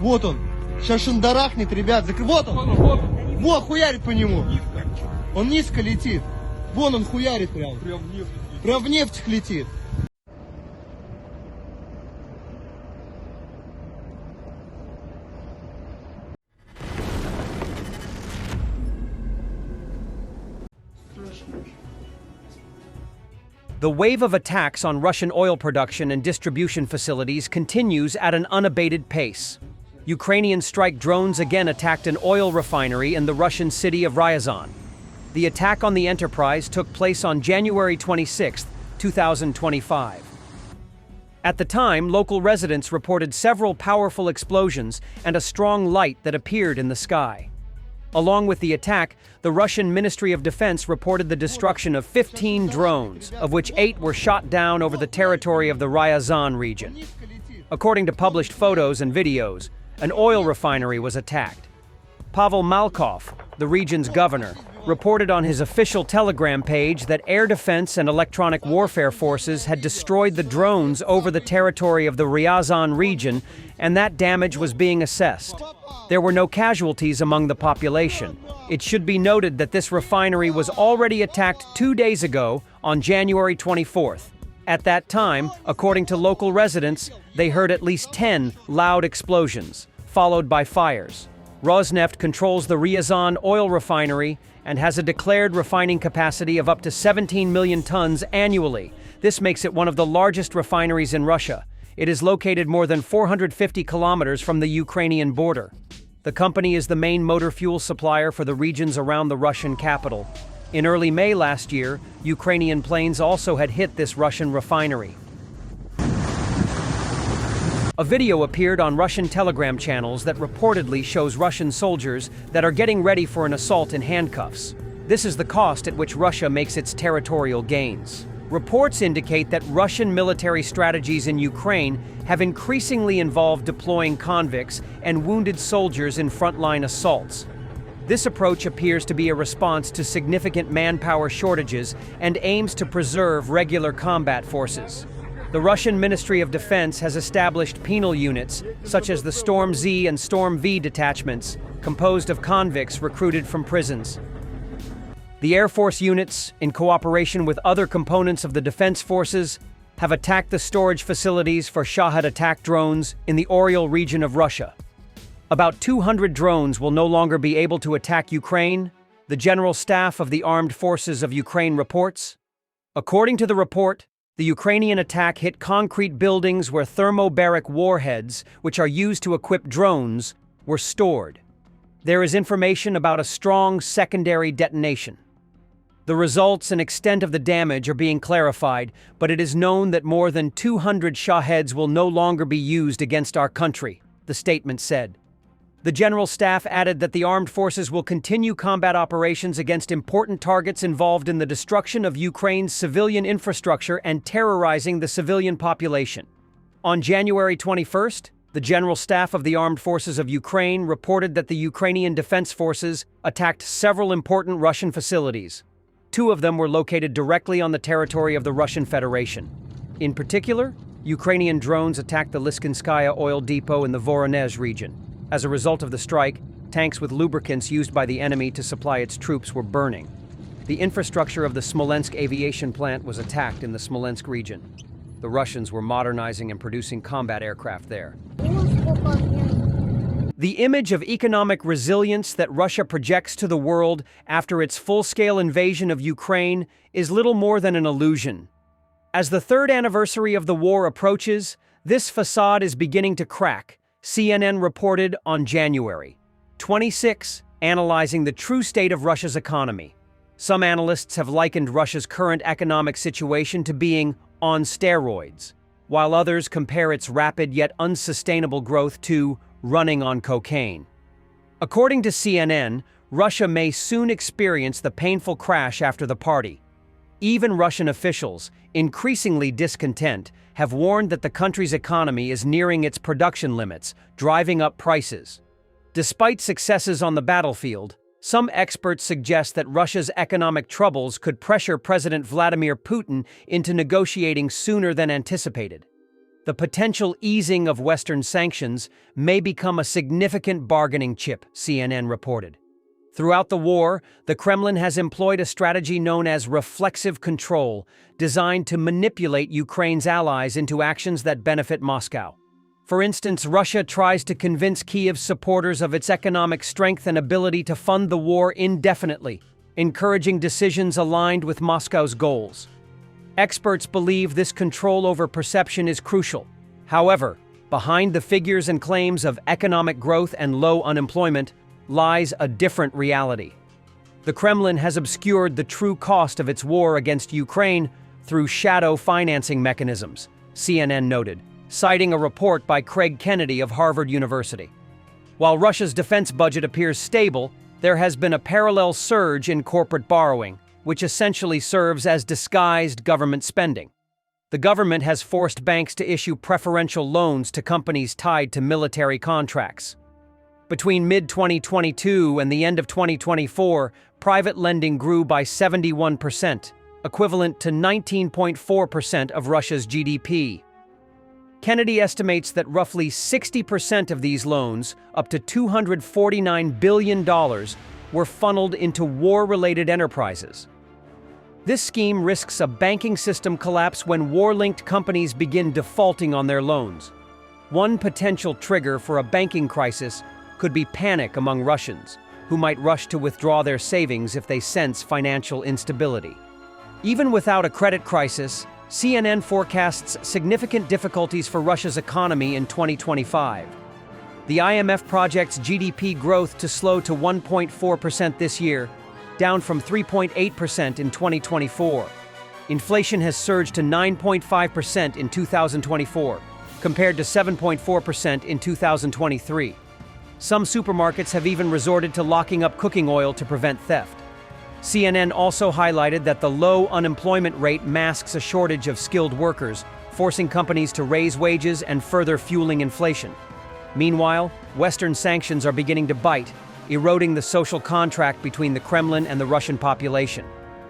Вот он. Сейчас шандарахнет, ребят. Вот он. Во, хуярит по нему. Он низко летит. Вон он хуярит прям. Прям в нефть летит. The wave of attacks on Russian oil production and distribution facilities continues at an unabated pace. Ukrainian strike drones again attacked an oil refinery in the Russian city of Ryazan. The attack on the enterprise took place on January 26, 2025. At the time, local residents reported several powerful explosions and a strong light that appeared in the sky. Along with the attack, the Russian Ministry of Defense reported the destruction of 15 drones, of which 8 were shot down over the territory of the Ryazan region. According to published photos and videos, an oil refinery was attacked. Pavel Malkov, the region's governor, reported on his official Telegram page that air defense and electronic warfare forces had destroyed the drones over the territory of the Ryazan region, and that damage was being assessed. There were no casualties among the population. It should be noted that this refinery was already attacked 2 days ago, on January 24th. At that time, according to local residents, they heard at least 10 loud explosions, followed by fires. Rosneft controls the Ryazan oil refinery and has a declared refining capacity of up to 17 million tons annually. This makes it one of the largest refineries in Russia. It is located more than 450 kilometers from the Ukrainian border. The company is the main motor fuel supplier for the regions around the Russian capital. In early May last year, Ukrainian planes also had hit this Russian refinery. A video appeared on Russian Telegram channels that reportedly shows Russian soldiers that are getting ready for an assault in handcuffs. This is the cost at which Russia makes its territorial gains. Reports indicate that Russian military strategies in Ukraine have increasingly involved deploying convicts and wounded soldiers in frontline assaults. This approach appears to be a response to significant manpower shortages and aims to preserve regular combat forces. The Russian Ministry of Defense has established penal units, such as the Storm Z and Storm V detachments, composed of convicts recruited from prisons. The Air Force units, in cooperation with other components of the defense forces, have attacked the storage facilities for Shahed attack drones in the Oriol region of Russia. About 200 drones will no longer be able to attack Ukraine, the General Staff of the Armed Forces of Ukraine reports. According to the report, the Ukrainian attack hit concrete buildings where thermobaric warheads, which are used to equip drones, were stored. There is information about a strong secondary detonation. The results and extent of the damage are being clarified, but it is known that more than 200 Shaheds will no longer be used against our country, the statement said. The General Staff added that the armed forces will continue combat operations against important targets involved in the destruction of Ukraine's civilian infrastructure and terrorizing the civilian population. On January 21st, the General Staff of the Armed Forces of Ukraine reported that the Ukrainian Defense Forces attacked several important Russian facilities. 2 of them were located directly on the territory of the Russian Federation. In particular, Ukrainian drones attacked the Lyskinskaya oil depot in the Voronezh region. As a result of the strike, tanks with lubricants used by the enemy to supply its troops were burning. The infrastructure of the Smolensk aviation plant was attacked in the Smolensk region. The Russians were modernizing and producing combat aircraft there. The image of economic resilience that Russia projects to the world after its full-scale invasion of Ukraine is little more than an illusion. As the 3rd anniversary of the war approaches, this facade is beginning to crack, CNN reported on January 26, analyzing the true state of Russia's economy. Some analysts have likened Russia's current economic situation to being on steroids, while others compare its rapid yet unsustainable growth to running on cocaine. According to CNN, Russia may soon experience the painful crash after the party. Even Russian officials, increasingly discontent, have warned that the country's economy is nearing its production limits, driving up prices. Despite successes on the battlefield, some experts suggest that Russia's economic troubles could pressure President Vladimir Putin into negotiating sooner than anticipated. The potential easing of Western sanctions may become a significant bargaining chip, CNN reported. Throughout the war, the Kremlin has employed a strategy known as reflexive control, designed to manipulate Ukraine's allies into actions that benefit Moscow. For instance, Russia tries to convince Kiev's supporters of its economic strength and ability to fund the war indefinitely, encouraging decisions aligned with Moscow's goals. Experts believe this control over perception is crucial. However, behind the figures and claims of economic growth and low unemployment lies a different reality. The Kremlin has obscured the true cost of its war against Ukraine through shadow financing mechanisms, CNN noted, citing a report by Craig Kennedy of Harvard University. While Russia's defense budget appears stable, there has been a parallel surge in corporate borrowing, which essentially serves as disguised government spending. The government has forced banks to issue preferential loans to companies tied to military contracts. Between mid-2022 and the end of 2024, private lending grew by 71%, equivalent to 19.4% of Russia's GDP. Kennedy estimates that roughly 60% of these loans, up to $249 billion, were funneled into war-related enterprises. This scheme risks a banking system collapse when war-linked companies begin defaulting on their loans. One potential trigger for a banking crisis could be panic among Russians, who might rush to withdraw their savings if they sense financial instability. Even without a credit crisis, CNN forecasts significant difficulties for Russia's economy in 2025. The IMF projects GDP growth to slow to 1.4% this year, down from 3.8% in 2024. Inflation has surged to 9.5% in 2024, compared to 7.4% in 2023. Some supermarkets have even resorted to locking up cooking oil to prevent theft. CNN also highlighted that the low unemployment rate masks a shortage of skilled workers, forcing companies to raise wages and further fueling inflation. Meanwhile, Western sanctions are beginning to bite, eroding the social contract between the Kremlin and the Russian population.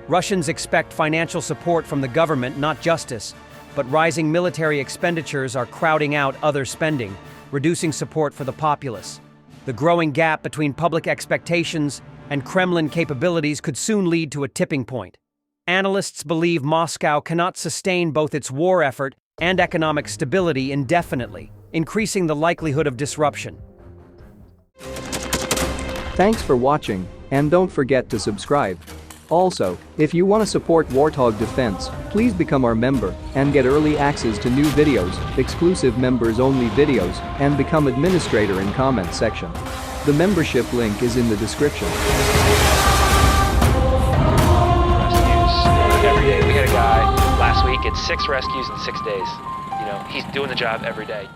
Russians expect financial support from the government, not justice, but rising military expenditures are crowding out other spending, reducing support for the populace. The growing gap between public expectations and Kremlin capabilities could soon lead to a tipping point. Analysts believe Moscow cannot sustain both its war effort and economic stability indefinitely, increasing the likelihood of disruption. Thanks for watching, and don't forget to subscribe. Also, if you want to support Warthog Defense, please become our member and get early access to new videos, exclusive members-only videos, and become administrator in comment section. The membership link is in the description. Rescues every day. We had a guy last week, it's 6 rescues in 6 days. You know, he's doing the job every day.